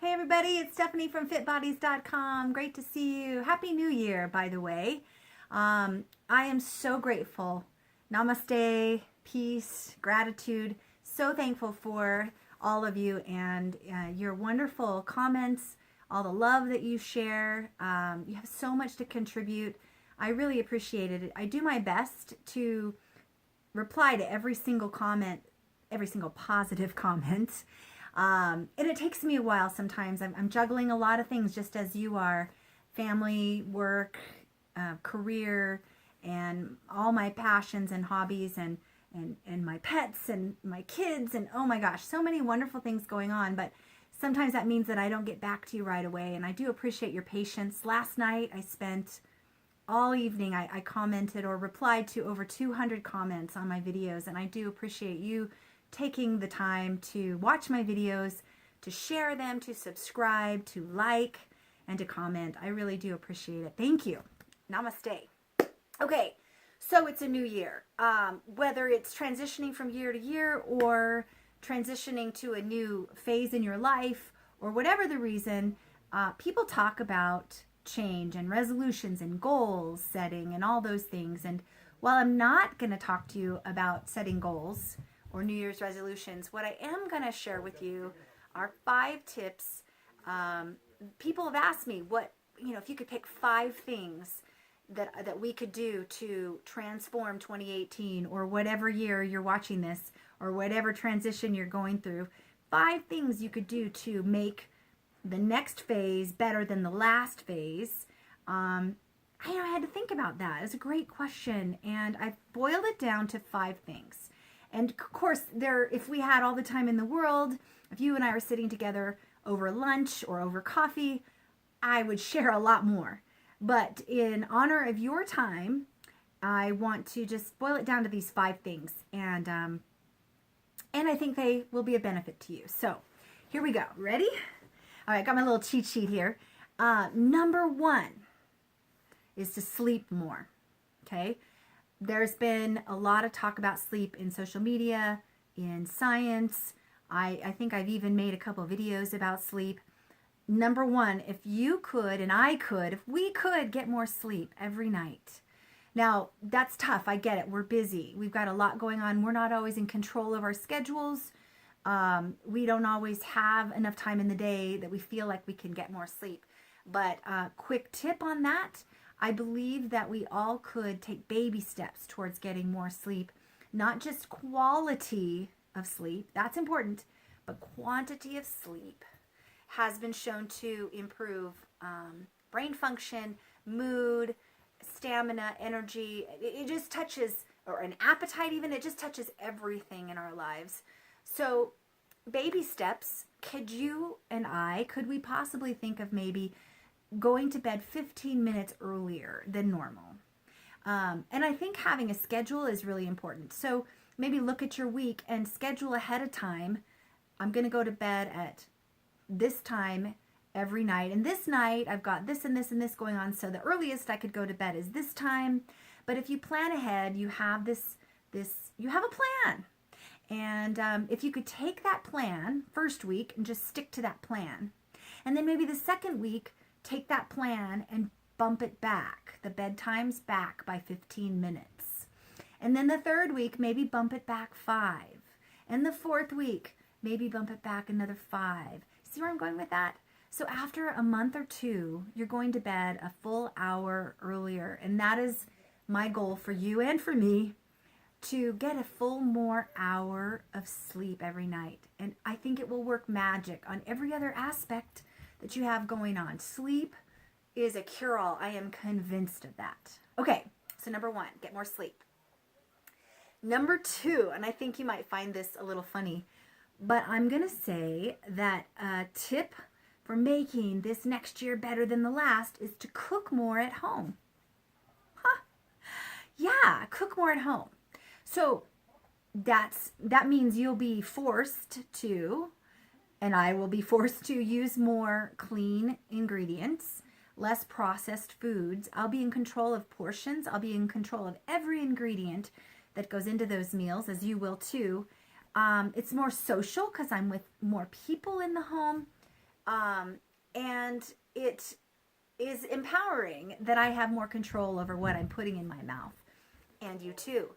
Hey everybody, it's Stephenie from fitbodies.com. Great to see you. Happy New Year, by the way. I am so grateful. Namaste, peace, gratitude. So thankful for all of you and your wonderful comments, all the love that you share. You have so much to contribute. I really appreciate it. I do my best to reply to every single comment, every single positive comment. And it takes me a while sometimes. I'm juggling a lot of things just as you are. Family, work, career, and all my passions and hobbies and my pets and my kids. And oh my gosh, so many wonderful things going on. But sometimes that means that I don't get back to you right away. And I do appreciate your patience. Last night I spent all evening, I commented or replied to over 200 comments on my videos. And I do appreciate you taking the time to watch my videos, to share them, to subscribe, to like, and to comment. I really do appreciate it. Thank you. Namaste. Okay, so it's a new year. Whether it's transitioning from year to year or transitioning to a new phase in your life or whatever the reason, people talk about change and resolutions and goals setting and all those things. And while I'm not going to talk to you about setting goals or New Year's resolutions, what I am going to share with you are 5 tips. People have asked me if you could pick 5 things that we could do to transform 2018 or whatever year you're watching this or whatever transition you're going through, 5 things you could do to make the next phase better than the last phase. I had to think about that. It's a great question, and I've boiled it down to 5 things. And of course, if we had all the time in the world, if you and I were sitting together over lunch or over coffee, I would share a lot more. But in honor of your time, I want to just boil it down to these 5 things. And I think they will be a benefit to you. So here we go. Ready? All right, got my little cheat sheet here. Number 1 is to sleep more. Okay? There's been a lot of talk about sleep in social media, in science. I think I've even made a couple videos about sleep. Number 1, if you could, and I could, if we could get more sleep every night. Now, that's tough. I get it. We're busy. We've got a lot going on. We're not always in control of our schedules. We don't always have enough time in the day that we feel like we can get more sleep. But quick tip on that. I believe that we all could take baby steps towards getting more sleep, not just quality of sleep, that's important, but quantity of sleep has been shown to improve brain function, mood, stamina, energy. It just touches, or an appetite even, it just touches everything in our lives. So baby steps, could we possibly think of maybe going to bed 15 minutes earlier than normal? And I think having a schedule is really important. So maybe look at your week and schedule ahead of time. I'm going to go to bed at this time every night. And this night I've got this and this and this going on. So the earliest I could go to bed is this time. But if you plan ahead, you have you have a plan. And if you could take that plan first week and just stick to that plan. And then maybe the second week, take that plan and bump it back, the bedtimes back by 15 minutes. And then the third week, maybe bump it back 5. And the 4th week, maybe bump it back another 5. See where I'm going with that? So after a month or 2, you're going to bed a full hour earlier. And that is my goal for you and for me, to get a full more hour of sleep every night. And I think it will work magic on every other aspect that you have going on. Sleep is a cure-all. I am convinced of that. Okay, so number 1, get more sleep. Number 2, and I think you might find this a little funny, but I'm going to say that a tip for making this next year better than the last is to cook more at home. Yeah, cook more at home. So that means you'll be forced to, and I will be forced to, use more clean ingredients, less processed foods. I'll be in control of portions. I'll be in control of every ingredient that goes into those meals, as you will too. It's more social because I'm with more people in the home. And it is empowering that I have more control over what I'm putting in my mouth. And you too.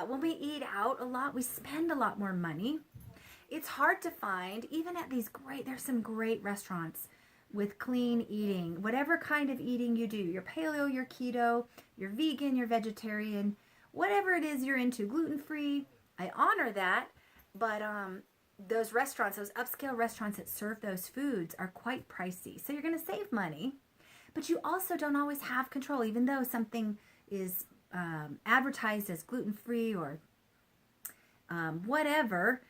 When we eat out a lot, we spend a lot more money. It's hard to find, even at there's some great restaurants with clean eating, whatever kind of eating you do, your paleo, your keto, your vegan, your vegetarian, whatever it is you're into, gluten-free. I honor that, but those restaurants, those upscale restaurants that serve those foods are quite pricey. So you're going to save money, but you also don't always have control, even though something is advertised as gluten-free or whatever.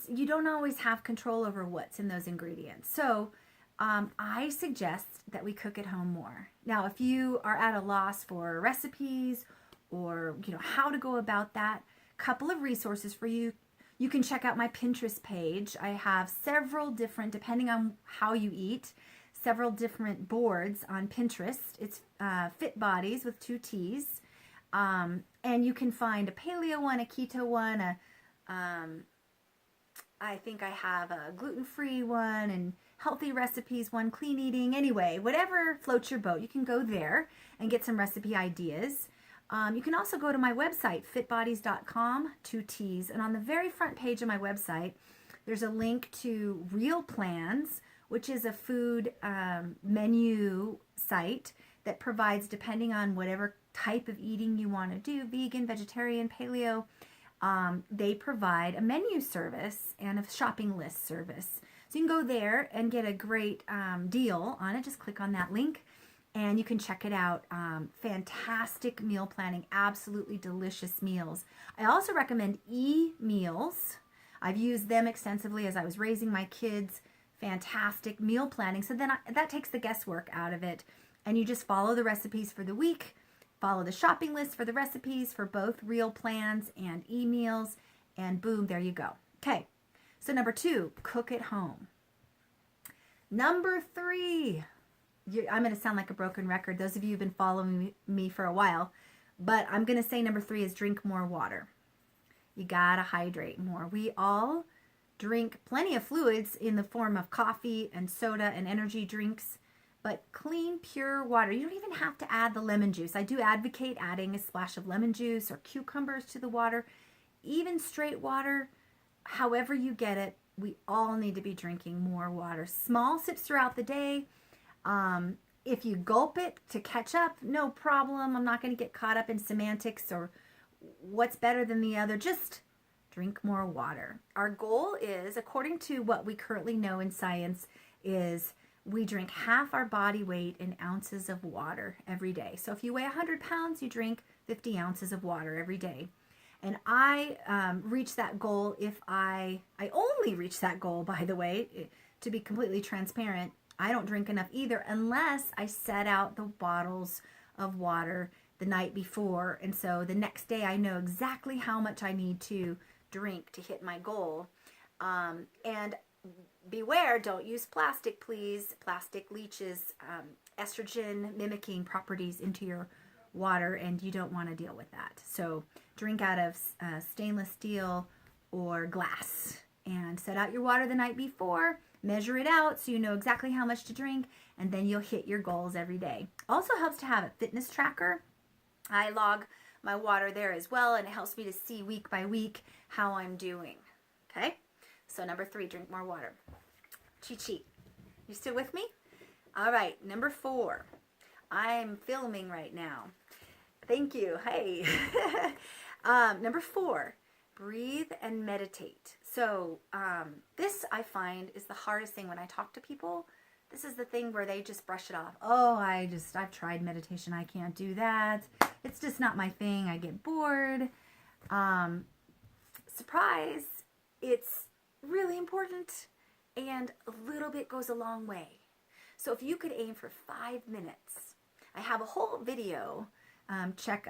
You don't always have control over what's in those ingredients. So I suggest that we cook at home more. Now, if you are at a loss for recipes or how to go about that, couple of resources for you. You can check out my Pinterest page. I have several different, depending on how you eat, several different boards on Pinterest. It's Fit Bodies with 2 T's. And you can find a paleo one, a keto one, I think I have a gluten-free one, and healthy recipes one, clean eating. Anyway, whatever floats your boat, you can go there and get some recipe ideas. You can also go to my website, fitbodies.com, 2 T's. And on the very front page of my website, there's a link to Real Plans, which is a food menu site that provides, depending on whatever type of eating you want to do, vegan, vegetarian, paleo, they provide a menu service and a shopping list service. So you can go there and get a great deal on it. Just click on that link and you can check it out. Fantastic meal planning, absolutely delicious meals. I also recommend e-meals. I've used them extensively as I was raising my kids. Fantastic meal planning. So then that takes the guesswork out of it. And you just follow the recipes for the week, follow the shopping list for the recipes for both Real Plans and e-meals, and boom, there you go. Okay, so number 2, cook at home. Number 3, I'm going to sound like a broken record. Those of you who've been following me for a while, but I'm going to say number 3 is drink more water. You got to hydrate more. We all drink plenty of fluids in the form of coffee and soda and energy drinks, but clean, pure water. You don't even have to add the lemon juice. I do advocate adding a splash of lemon juice or cucumbers to the water. Even straight water, however you get it, we all need to be drinking more water. Small sips throughout the day. If you gulp it to catch up, no problem. I'm not going to get caught up in semantics or what's better than the other. Just drink more water. Our goal is, according to what we currently know in science, is we drink half our body weight in ounces of water every day. So if you weigh 100 pounds, you drink 50 ounces of water every day. And I reach that goal if I only reach that goal, by the way, to be completely transparent. I don't drink enough either unless I set out the bottles of water the night before. And so the next day I know exactly how much I need to drink to hit my goal. And beware, don't use plastic, please. Plastic leaches estrogen mimicking properties into your water, and you don't want to deal with that. So drink out of stainless steel or glass, and set out your water the night before. Measure it out so you know exactly how much to drink, and then you'll hit your goals every day. Also helps to have a fitness tracker. I log my water there as well, and it helps me to see week by week how I'm doing. Okay? So number 3, drink more water. Cheat sheet. You still with me? All right, number 4. I'm filming right now. Thank you. Hey. Number 4, breathe and meditate. So this I find is the hardest thing when I talk to people. This is the thing where they just brush it off. Oh, I've tried meditation. I can't do that. It's just not my thing. I get bored. Surprise. It's really important, and a little bit goes a long way. So if you could aim for 5 minutes, I have a whole video, check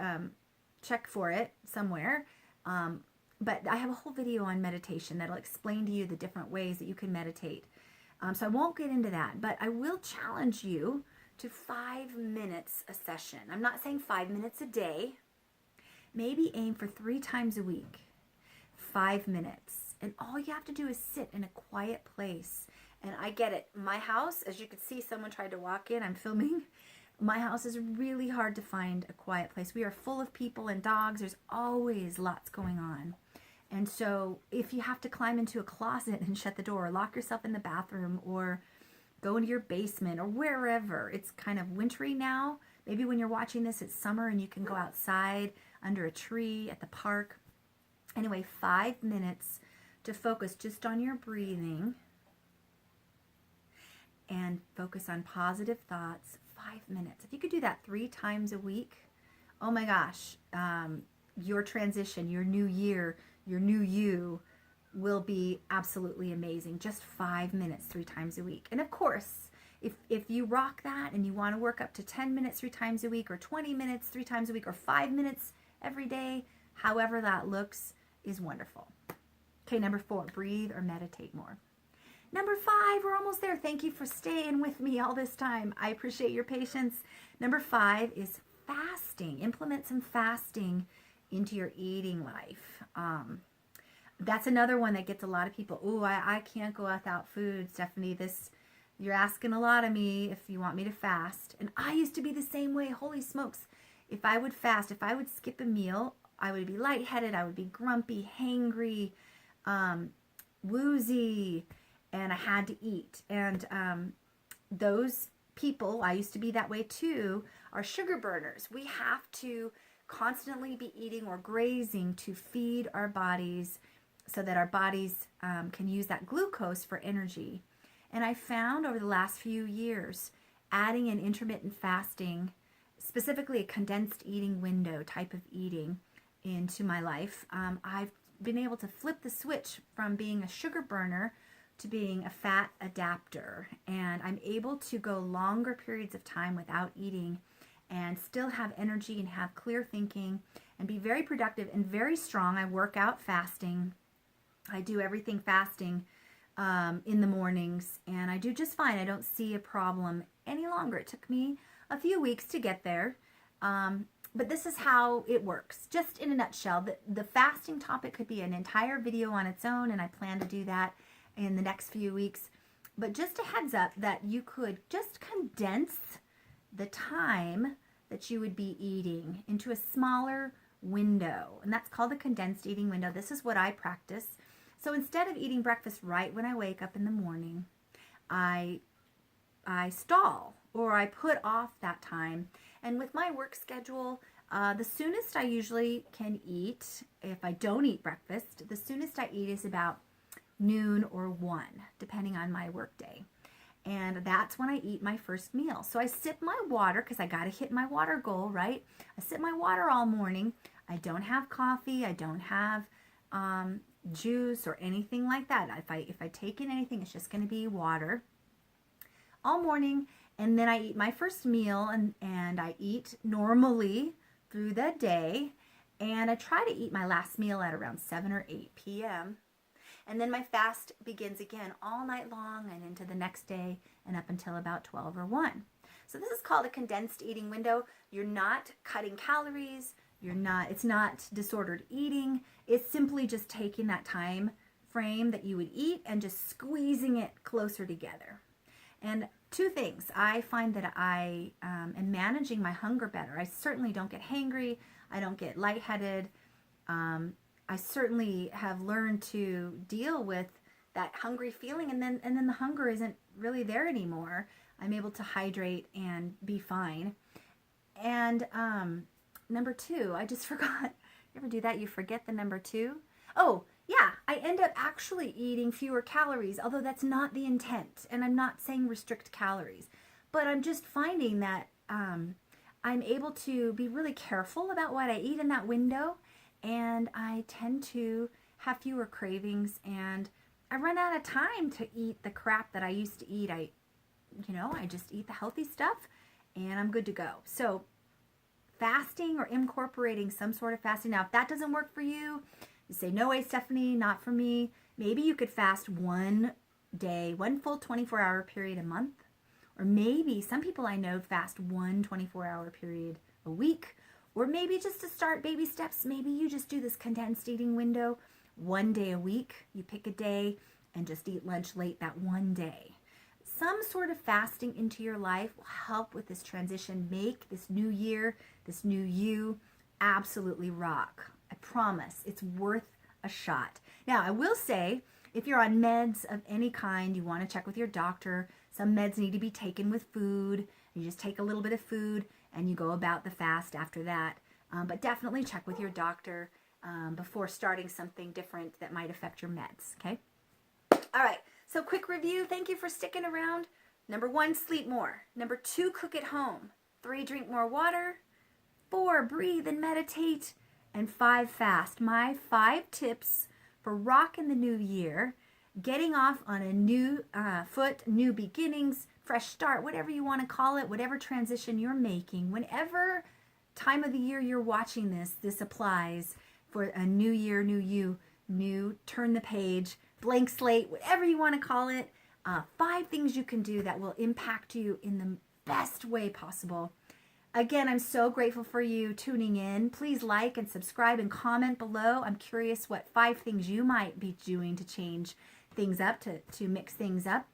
for it somewhere, but I have a whole video on meditation that'll explain to you the different ways that you can meditate. So I won't get into that, but I will challenge you to 5 minutes a session. I'm not saying 5 minutes a day. Maybe aim for 3 times a week, 5 minutes. And all you have to do is sit in a quiet place And I get it. My house, as you can see, someone tried to walk in. I'm filming. My house is really hard to find a quiet place. We are full of people and dogs. There's always lots going on. And so if you have to climb into a closet and shut the door, or lock yourself in the bathroom, or go into your basement, or wherever, it's kind of wintry now. Maybe when you're watching this, it's summer and you can go outside under a tree at the park. Anyway, 5 minutes to focus just on your breathing and focus on positive thoughts. 5 minutes. If you could do that 3 times a week, oh my gosh, your transition, your new year, your new you will be absolutely amazing. Just 5 minutes 3 times a week. And of course, if you rock that and you want to work up to 10 minutes 3 times a week, or 20 minutes 3 times a week, or 5 minutes every day, however that looks, is wonderful. Okay, number 4, breathe or meditate more. Number 5, we're almost there. Thank you for staying with me all this time. I appreciate your patience. Number 5 is fasting. Implement some fasting into your eating life. That's another one that gets a lot of people, oh, I can't go without food, Stephenie. You're asking a lot of me if you want me to fast. And I used to be the same way. Holy smokes. If I would fast, if I would skip a meal, I would be lightheaded. I would be grumpy, hangry, woozy, and I had to eat. And those people, I used to be that way too, are sugar burners. We have to constantly be eating or grazing to feed our bodies so that our bodies can use that glucose for energy. And I found over the last few years, adding in intermittent fasting, specifically a condensed eating window type of eating into my life, I've been able to flip the switch from being a sugar burner to being a fat adapter. And I'm able to go longer periods of time without eating and still have energy and have clear thinking and be very productive and very strong. I work out fasting. I do everything fasting in the mornings, and I do just fine. I don't see a problem any longer. It took me a few weeks to get there, but this is how it works. Just in a nutshell, the fasting topic could be an entire video on its own, and I plan to do that in the next few weeks. But just a heads up that you could just condense the time that you would be eating into a smaller window, and that's called a condensed eating window. This is what I practice. So instead of eating breakfast right when I wake up in the morning, I stall, or I put off that time. And with my work schedule, the soonest I usually can eat, if I don't eat breakfast, the soonest I eat is about noon or 1, depending on my work day. And that's when I eat my first meal. So I sip my water, because I got to hit my water goal, right? I sip my water all morning. I don't have coffee. I don't have juice or anything like that. If I take in anything, it's just going to be water all morning. And then I eat my first meal, and I eat normally through the day. And I try to eat my last meal at around 7 or 8 p.m. And then my fast begins again all night long and into the next day and up until about 12 or 1. So this is called a condensed eating window. You're not cutting calories. It's not disordered eating. It's simply just taking that time frame that you would eat and just squeezing it closer together. And 2 things. I find that I am managing my hunger better. I certainly don't get hangry. I don't get lightheaded. I certainly have learned to deal with that hungry feeling, and then the hunger isn't really there anymore. I'm able to hydrate and be fine. And number 2, I just forgot. You ever do that? You forget the number 2? Oh, yeah, I end up actually eating fewer calories, although that's not the intent. And I'm not saying restrict calories, but I'm just finding that I'm able to be really careful about what I eat in that window. And I tend to have fewer cravings, and I run out of time to eat the crap that I used to eat. I just eat the healthy stuff, and I'm good to go. So fasting or incorporating some sort of fasting. Now, if that doesn't work for you, you say, no way, Stephenie, not for me. Maybe you could fast one day, one full 24-hour period a month. Or maybe some people I know fast one 24-hour period a week. Or maybe just to start baby steps, maybe you just do this condensed eating window 1 day a week. You pick a day and just eat lunch late that one day. some sort of fasting into your life will help with this transition. Make this new year, this new you, absolutely rock. I promise it's worth a shot. Now, I will say, if you're on meds of any kind, you want to check with your doctor. Some meds need to be taken with food. You just take a little bit of food and you go about the fast after that. But definitely check with your doctor before starting something different that might affect your meds, okay? All right, so quick review. Thank you for sticking around. Number 1, sleep more. Number 2, cook at home. 3, drink more water. 4, breathe and meditate. And 5, fast. My 5 tips for rocking the new year, getting off on a new foot, new beginnings, fresh start, whatever you want to call it, whatever transition you're making, whenever time of the year you're watching this applies for a new year, new you, new turn the page, blank slate, whatever you want to call it. 5 things you can do that will impact you in the best way possible. Again, I'm so grateful for you tuning in. Please like and subscribe and comment below. I'm curious what 5 things you might be doing to change things up, to mix things up.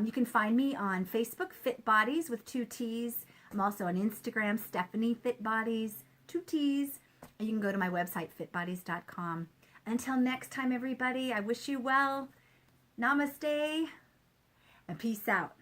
You can find me on Facebook, Fit Bodies with 2 T's. I'm also on Instagram, Stephenie Fitt Bodies, 2 T's. And you can go to my website, fitbodies.com. Until next time, everybody, I wish you well. Namaste and peace out.